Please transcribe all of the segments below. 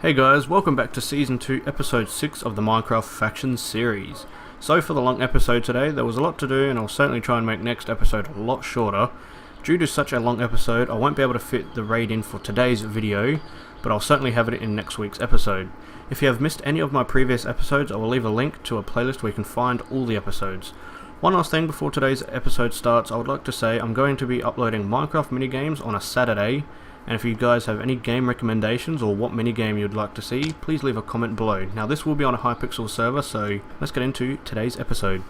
Hey guys, welcome back to Season 2, Episode 6 of the Minecraft Factions series. So for the long episode today, there was a lot to do and I'll certainly try and make next episode a lot shorter. Due to such a long episode, I won't be able to fit the raid in for today's video, but I'll certainly have it in next week's episode. If you have missed any of my previous episodes, I will leave a link to a playlist where you can find all the episodes. One last thing before today's episode starts, I would like to say I'm going to be uploading Minecraft minigames on a Saturday. And if you guys have any game recommendations or what minigame you'd like to see, please leave a comment below. Now this will be on a Hypixel server, so let's get into today's episode.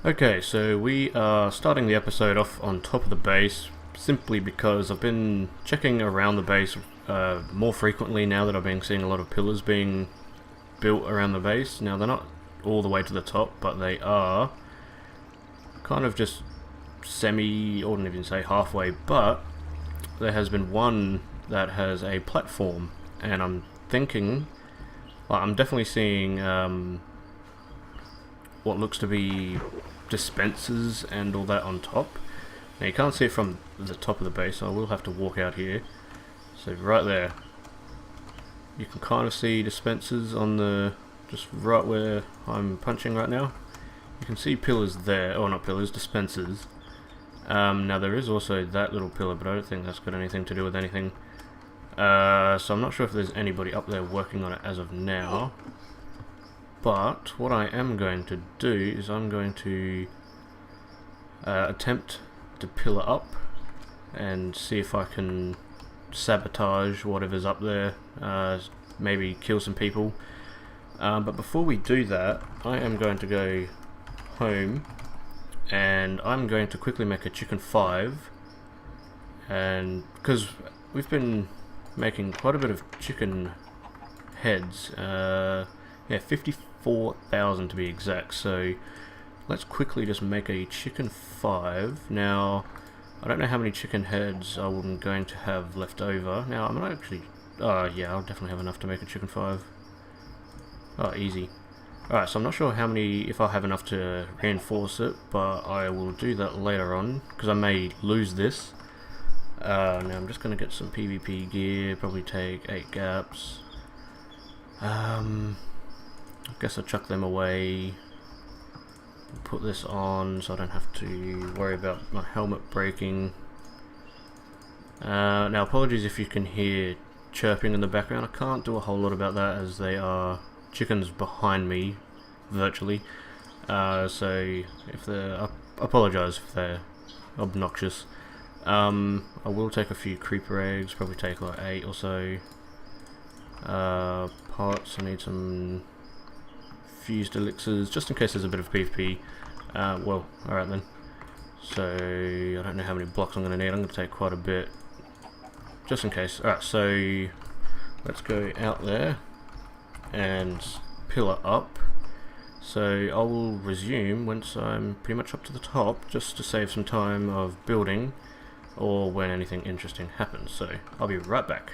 Okay, so we are starting the episode off on top of the base, simply because I've been checking around the base more frequently now that I've been seeing a lot of pillars being built around the base. Now they're not all the way to the top, but they are kind of just semi, I wouldn't even say halfway, but there has been one that has a platform, and I'm thinking, well, I'm definitely seeing what looks to be dispensers and all that on top. Now you can't see it from the top of the base, so I will have to walk out here. So right there, you can kind of see dispensers on the, just right where I'm punching right now. You can see pillars there, or not pillars, dispensers. Now there is also that little pillar, but I don't think that's got anything to do with anything. So I'm not sure if there's anybody up there working on it as of now. But what I am going to do is I'm going to attempt to pillar up and see if I can sabotage whatever's up there, maybe kill some people. But before we do that, I am going to go home. And I'm going to quickly make a chicken 5, and because we've been making quite a bit of chicken heads, yeah, 54,000 to be exact, so let's quickly just make a chicken 5. Now, I don't know how many chicken heads I'm going to have left over. Now, I'm not actually, yeah, I'll definitely have enough to make a chicken 5. Oh, easy. Alright, so I'm not sure how many, if I'll have enough to reinforce it, but I will do that later on, because I may lose this. Now I'm just going to get some PvP gear, probably take 8 gaps. I guess I'll chuck them away. Put this on so I don't have to worry about my helmet breaking. Now apologies if you can hear chirping in the background. I can't do a whole lot about that as they are chickens behind me, virtually. So if they're, I apologise if they're obnoxious. I will take a few creeper eggs, probably take like 8 or so. Pots, I need some fused elixirs, just in case there's a bit of PvP. Well, alright then. So, I don't know how many blocks I'm going to need, I'm going to take quite a bit, just in case. Alright, so let's go out there and pillar up. So I will resume once I'm pretty much up to the top, just to save some time of building or when anything interesting happens. So I'll be right back.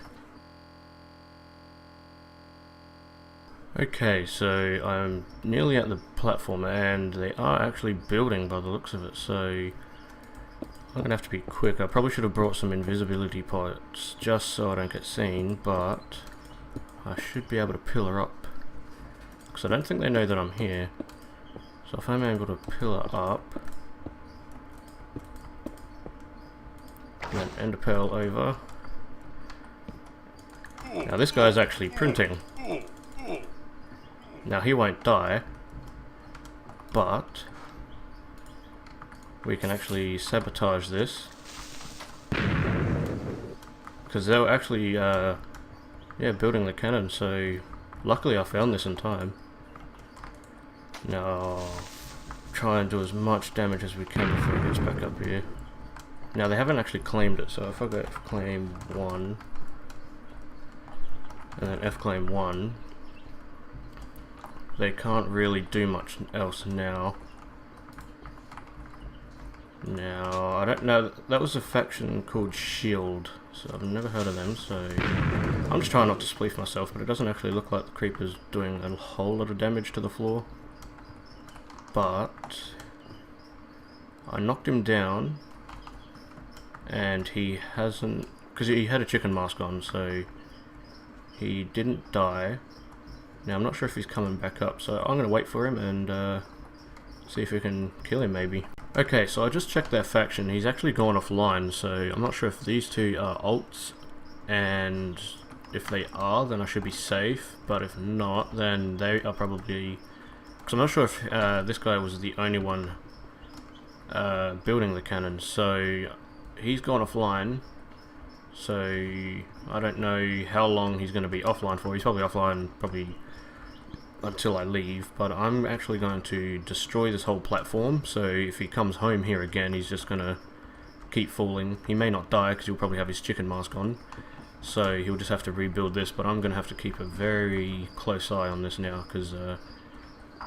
Okay, so I'm nearly at the platform and they are actually building by the looks of it, so I'm gonna have to be quick. I probably should have brought some invisibility pots just so I don't get seen, but I should be able to pillar up, because I don't think they know that I'm here. So if I'm able to pillar up, and then ender pearl over. Now this guy's actually printing. Now he won't die, but we can actually sabotage this, because they'll actually yeah, building the cannon, so luckily I found this in time. Now, try and do as much damage as we can before it gets back up here. Now they haven't actually claimed it, so if I go claim 1, and then F claim 1, they can't really do much else now. Now, I don't know, that was a faction called Shield, so I've never heard of them, so I'm just trying not to spleef myself, but it doesn't actually look like the creeper's doing a whole lot of damage to the floor. But I knocked him down, and he hasn't, because he had a chicken mask on, so he didn't die. Now I'm not sure if he's coming back up, so I'm going to wait for him and see if we can kill him maybe. Okay, so I just checked their faction. He's actually gone offline, so I'm not sure if these two are alts, and if they are, then I should be safe, but if not, then they are probably... because I'm not sure if this guy was the only one building the cannon, so he's gone offline, so I don't know how long he's going to be offline for. He's probably offline until I leave, but I'm actually going to destroy this whole platform, so if he comes home here again, he's just going to keep falling. He may not die because he'll probably have his chicken mask on, so he'll just have to rebuild this, but I'm going to have to keep a very close eye on this now, because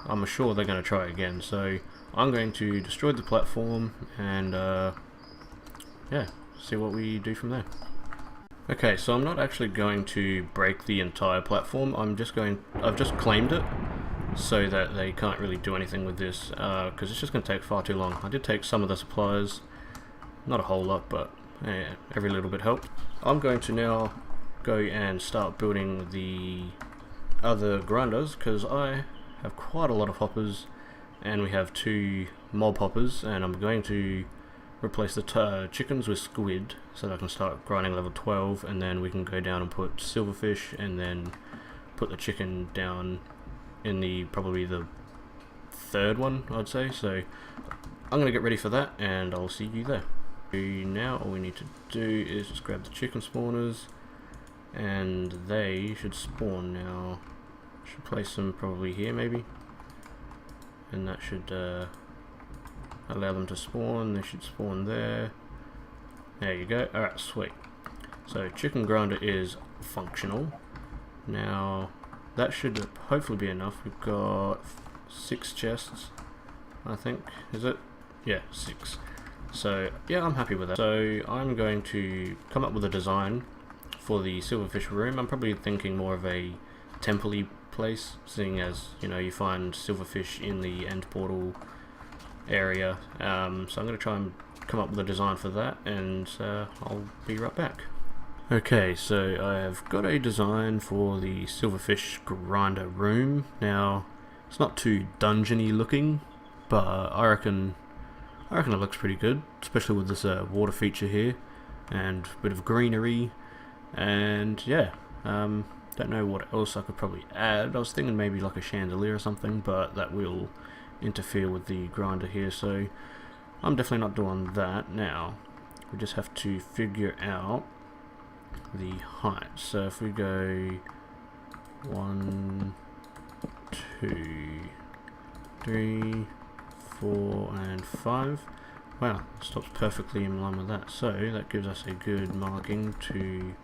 I'm sure they're going to try again. So I'm going to destroy the platform and yeah, see what we do from there. Okay, so I'm not actually going to break the entire platform. I've just claimed it so that they can't really do anything with this, because it's just going to take far too long. I did take some of the supplies, not a whole lot, but yeah, every little bit helped. I'm going to now go and start building the other grinders, because I have quite a lot of hoppers, and we have 2 mob hoppers, and I'm going to replace the chickens with squid so that I can start grinding level 12, and then we can go down and put silverfish, and then put the chicken down in probably the 3rd one, I'd say. So I'm going to get ready for that, and I'll see you there. Now all we need to do is just grab the chicken spawners, and they should spawn now. Should place them probably here maybe, and that should allow them to spawn. They should spawn there. There you go. Alright, sweet. So chicken grinder is functional. Now that should hopefully be enough. We've got 6 chests, I think. Is it? Yeah, 6. So yeah, I'm happy with that. So I'm going to come up with a design for the silverfish room. I'm probably thinking more of a temple-y place, seeing as, you know, you find silverfish in the end portal area. So I'm going to try and come up with a design for that, and I'll be right back. Okay, so I have got a design for the silverfish grinder room. Now it's not too dungeony looking, but I reckon it looks pretty good, especially with this water feature here and a bit of greenery, and yeah, don't know what else I could probably add. I was thinking maybe like a chandelier or something, but that will interfere with the grinder here, so I'm definitely not doing that. Now we just have to figure out the height. So if we go 1, 2, 3, 4 and 5, wow, stops perfectly in line with that, so that gives us a good marking to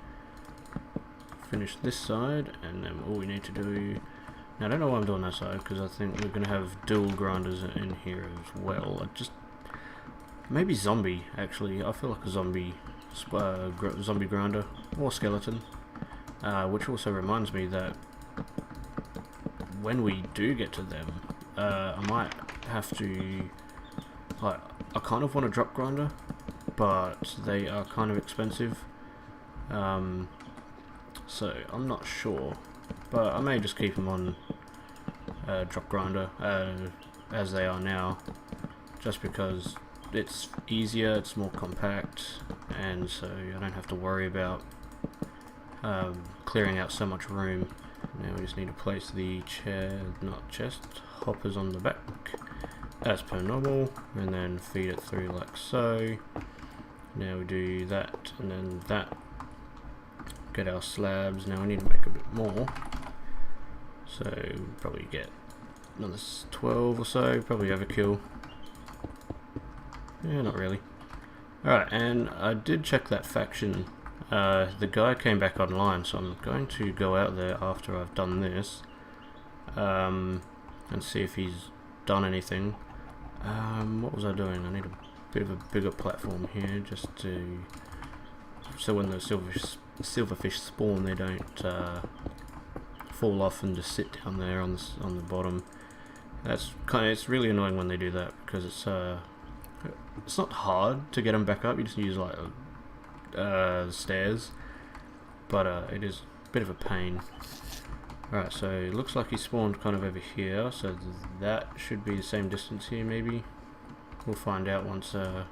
finish this side. And then all we need to do, now I don't know why I'm doing that side, because I think we're going to have dual grinders in here as well. Maybe zombie, actually. I feel like a zombie grinder or skeleton, which also reminds me that when we do get to them, I might have to, like, I kind of want a drop grinder, but they are kind of expensive, so I'm not sure, but I may just keep them on drop grinder as they are now, just because it's easier, it's more compact, and so I don't have to worry about clearing out so much room. Now we just need to place the chest hoppers on the back as per normal, and then feed it through like so. Now we do that, and then that. Get our slabs. Now we need to make a bit more, so we'll probably get another 12 or so, probably overkill. Yeah, not really. Alright, and I did check that faction. The guy came back online, so I'm going to go out there after I've done this, and see if he's done anything. What was I doing? I need a bit of a bigger platform here, just to, so when the silverfish spawn, they don't fall off and just sit down there on the bottom. It's really annoying when they do that, because it's not hard to get them back up. You just use like stairs, but it is bit of a pain. Alright, so it looks like he spawned kind of over here, so that should be the same distance here maybe. We'll find out once, or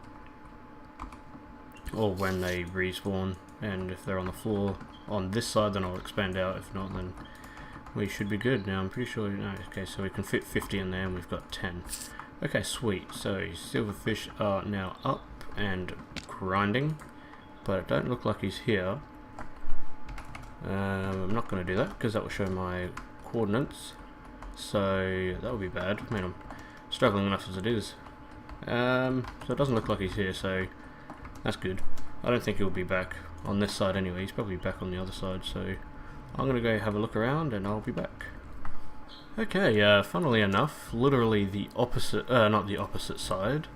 when they respawn, and if they're on the floor on this side then I'll expand out, if not then we should be good. Now I'm pretty sure, no, okay, so we can fit 50 in there and we've got 10. Okay, sweet, so Silverfish are now up and grinding, but it don't look like he's here. I'm not going to do that because that will show my coordinates, so that would be bad. I mean, I'm struggling enough as it is. So it doesn't look like he's here, so that's good. I don't think he'll be back on this side anyway. He's probably back on the other side, so I'm going to go have a look around and I'll be back. Okay, funnily enough, literally the opposite, not the opposite side.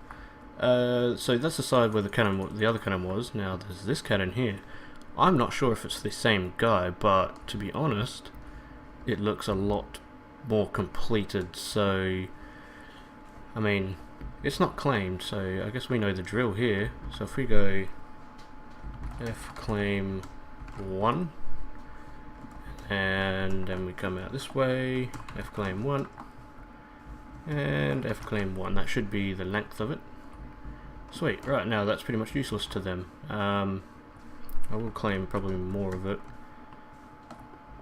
So that's the side where the other cannon was. Now there's this cannon here. I'm not sure if it's the same guy, but to be honest, it looks a lot more completed. So, I mean, it's not claimed, so I guess we know the drill here. So if we go F claim 1, and then we come out this way, F claim 1, and F claim 1. That should be the length of it. Sweet, right, now that's pretty much useless to them. I will claim probably more of it.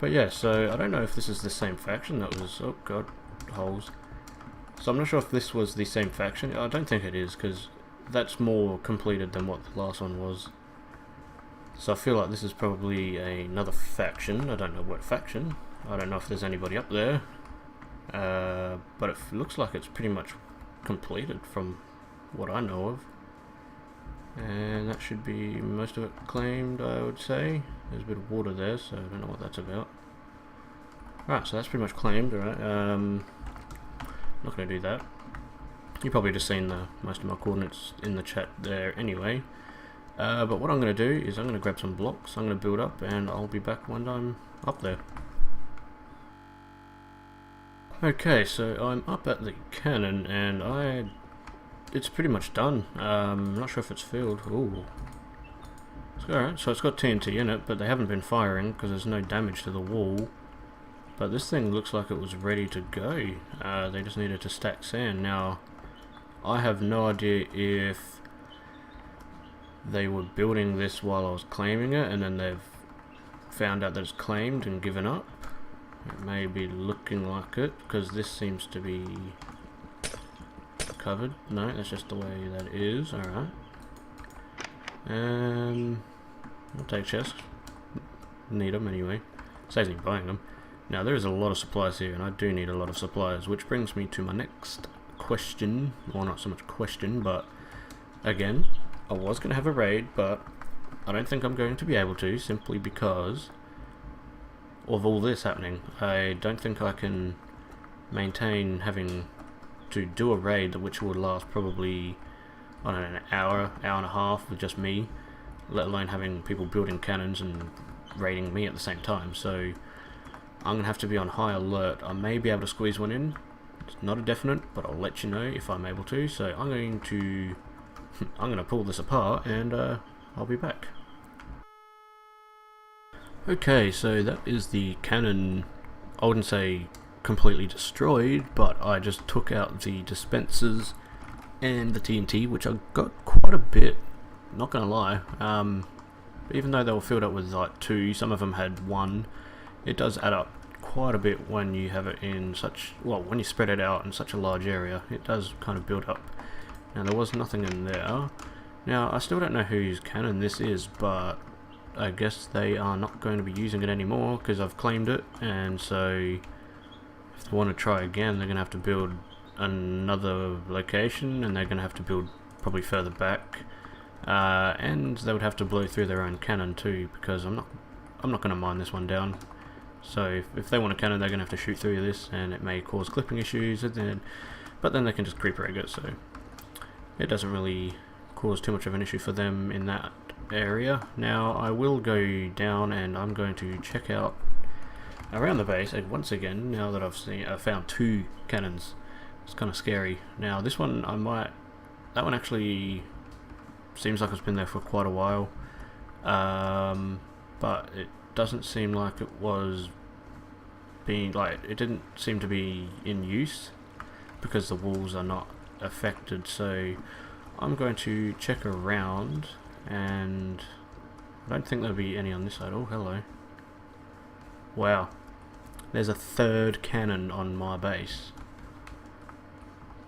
But yeah, so I don't know if this is the same faction that was, oh god, holes. So I'm not sure if this was the same faction. I don't think it is, because that's more completed than what the last one was. So I feel like this is probably another faction. I don't know what faction. I don't know if there's anybody up there. But it looks like it's pretty much completed from what I know of. And that should be most of it claimed, I would say. There's a bit of water there, so I don't know what that's about. Right, so that's pretty much claimed, alright. Not going to do that. You've probably just seen most of my coordinates in the chat there anyway. But what I'm going to do is I'm going to grab some blocks, I'm going to build up, and I'll be back when I'm up there. Okay, so I'm up at the cannon, and it's pretty much done. I'm not sure if it's filled. Ooh. Alright, so it's got TNT in it, but they haven't been firing because there's no damage to the wall. But this thing looks like it was ready to go. They just needed to stack sand. Now, I have no idea if they were building this while I was claiming it, and then they've found out that it's claimed and given up. It may be looking like it, because this seems to be covered. No, that's just the way that it is. Alright. I'll take chests. Need them anyway. Saves me buying them. Now there is a lot of supplies here, and I do need a lot of supplies, which brings me to my next question. Well, not so much question, but again, I was going to have a raid, but I don't think I'm going to be able to, simply because of all this happening. I don't think I can maintain having to do a raid which would last probably, I don't know, an hour and a half with just me, let alone having people building cannons and raiding me at the same time. So I'm going to have to be on high alert. I may be able to squeeze one in. It's not a definite, but I'll let you know if I'm able to. So I'm going to pull this apart, and I'll be back. Okay, so that is the cannon. I wouldn't say completely destroyed, but I just took out the dispensers and the TNT, which I got quite a bit, not gonna lie. Even though they were filled up with like 2, some of them had 1. It does add up quite a bit when you have it in such, well, when you spread it out in such a large area. It does kind of build up. Now there was nothing in there. Now I still don't know whose cannon this is, but I guess they are not going to be using it anymore because I've claimed it, and so if they want to try again, they're going to have to build another location, and they're going to have to build probably further back, and they would have to blow through their own cannon too, because I'm not going to mine this one down. So if they want a cannon, they're going to have to shoot through this, and it may cause clipping issues, but then they can just creeper egg it, so it doesn't really cause too much of an issue for them in that area. Now I will go down, and I'm going to check out around the base once again. Now that I've found 2 cannons, it's kind of scary. Now this one that one actually seems like it's been there for quite a while. but it doesn't seem like it was being, like, it didn't seem to be in use because the walls are not affected. So I'm going to check around, and I don't think there'll be any on this side. Oh, hello. Wow. There's a third cannon on my base.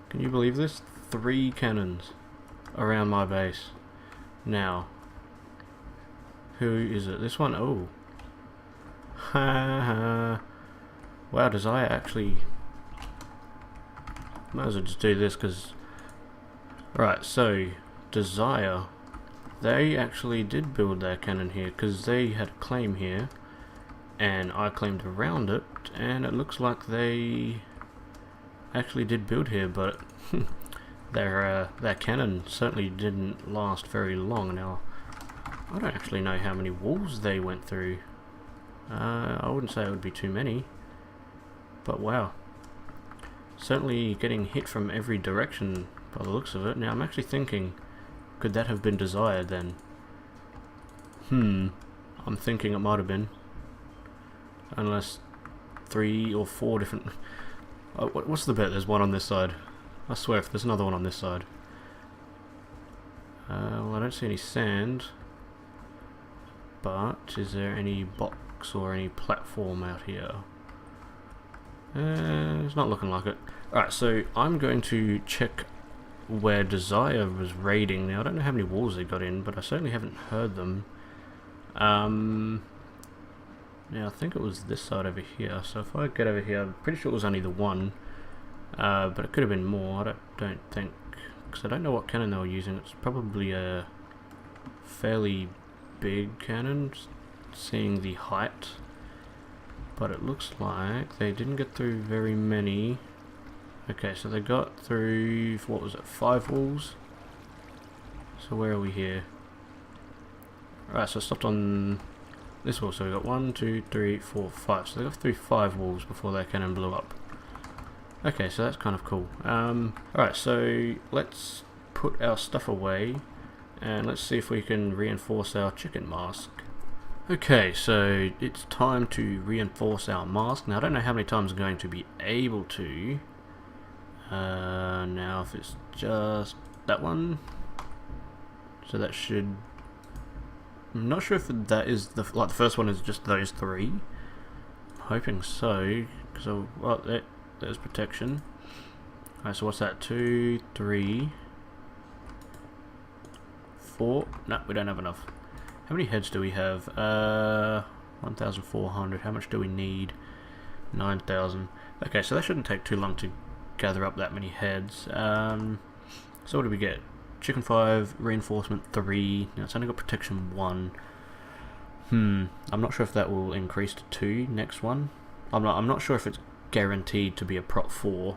Can you believe this? 3 cannons around my base. Now, who is it? This one? Oh. Ha ha. Wow, Desire actually... Might as well just do this because... Right, so, Desire, they actually did build their cannon here because they had a claim here, and I claimed around it, and it looks like they actually did build here, but their cannon certainly didn't last very long. Now, I don't actually know how many walls they went through. I wouldn't say it would be too many, but wow. Certainly getting hit from every direction by the looks of it. Now I'm actually thinking, could that have been Desired then? I'm thinking it might have been. Unless 3 or 4 different... Oh, what's the bet? There's one on this side. I swear if there's another one on this side. Well, I don't see any sand. But is there any box or any platform out here? It's not looking like it. Alright, so I'm going to check where Desire was raiding. Now I don't know how many walls they got in, but I certainly haven't heard them. Now I think it was this side over here, so if I get over here, I'm pretty sure it was only the one, but it could have been more. I don't think, because I don't know what cannon they were using. It's probably a fairly big cannon, seeing the height, but it looks like they didn't get through very many. Okay, so they got through, what was it, 5 walls? So where are we here? Alright, so I stopped on this wall, so we got 1, 2, 3, 4, 5. So they got through 5 walls before their cannon blew up. Okay, so that's kind of cool. Alright, so let's put our stuff away, and let's see if we can reinforce our chicken mask. Okay, so it's time to reinforce our mask. Now I don't know how many times I'm going to be able to. Now if it's just that one, so that should... I'm not sure if that is the first one is just those 3. I'm hoping so, because well, there's protection. Alright, so what's that? 2, 3, 4. No, we don't have enough. How many heads do we have? 1,400. How much do we need? 9,000. Okay, so that shouldn't take too long to gather up that many heads. So what do we get? Chicken 5, reinforcement 3. Now it's only got protection 1. I'm not sure if that will increase to 2 next one. I'm not sure if it's guaranteed to be a prop 4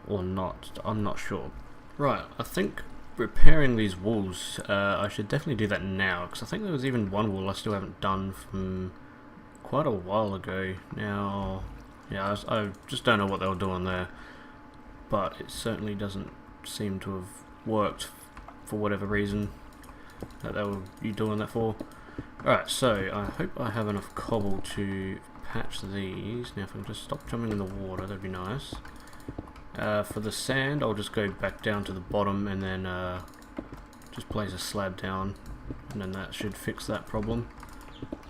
or not. I'm not sure. Right, I think repairing these walls, I should definitely do that now, because I think there was even one wall I still haven't done from quite a while ago. Now, yeah, I just don't know what they were doing there, but it certainly doesn't seem to have worked for whatever reason that they were doing that for. Alright, so I hope I have enough cobble to patch these. Now if I can just stop jumping in the water, that'd be nice. For the sand, I'll just go back down to the bottom and then just place a slab down, and then that should fix that problem.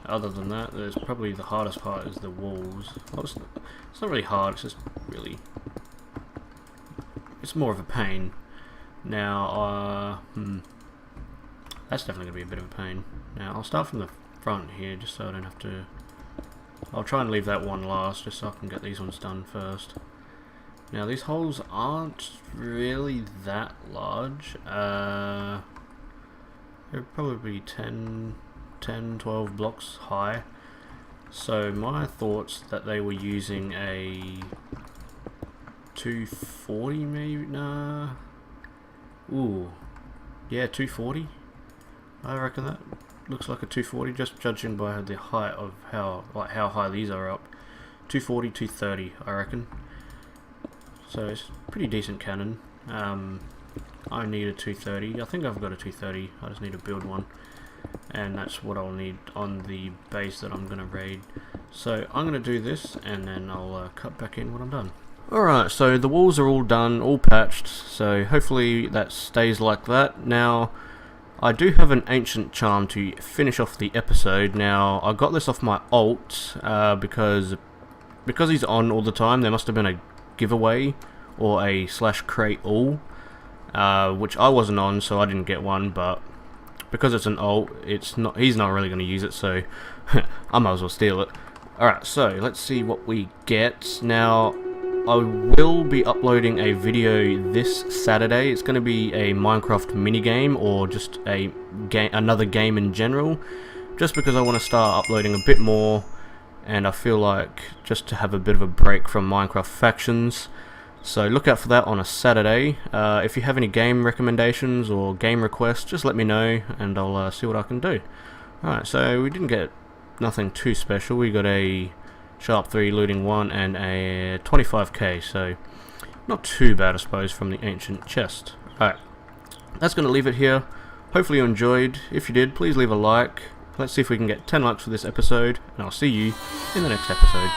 Other than that, there's probably the hardest part is the walls. Well, it's not really hard, it's just really... it's more of a pain. Now, that's definitely going to be a bit of a pain. Now, I'll start from the front here, just so I don't have to... I'll try and leave that one last, just so I can get these ones done first. Now, these holes aren't really that large. They're probably 10, 12 blocks high. So, my thoughts that they were using a 240 maybe? Nah. Ooh. Yeah, 240. I reckon that looks like a 240, just judging by the height of how high these are up. 240, 230, I reckon. So it's a pretty decent cannon. I need a 230. I think I've got a 230. I just need to build one. and that's what I'll need on the base that I'm going to raid. So I'm going to do this, and then I'll cut back in when I'm done. Alright, so the walls are all done, all patched, so hopefully that stays like that. Now, I do have an ancient charm to finish off the episode. Now, I got this off my alt, because he's on all the time. There must have been a giveaway, or a /crate all, which I wasn't on, so I didn't get one, but because it's an alt, he's not really going to use it, so I might as well steal it. Alright, so let's see what we get. Now, I will be uploading a video this Saturday. It's going to be a Minecraft minigame, or just another game in general, just because I want to start uploading a bit more, and I feel like just to have a bit of a break from Minecraft factions. So look out for that on a Saturday. If you have any game recommendations or game requests, just let me know, and I'll see what I can do. Alright, so we didn't get nothing too special. We got a Sharp 3 looting 1 and a 25k, so not too bad I suppose from the ancient chest. Alright, that's going to leave it here. Hopefully you enjoyed. If you did, please leave a like. Let's see if we can get 10 likes for this episode, and I'll see you in the next episode.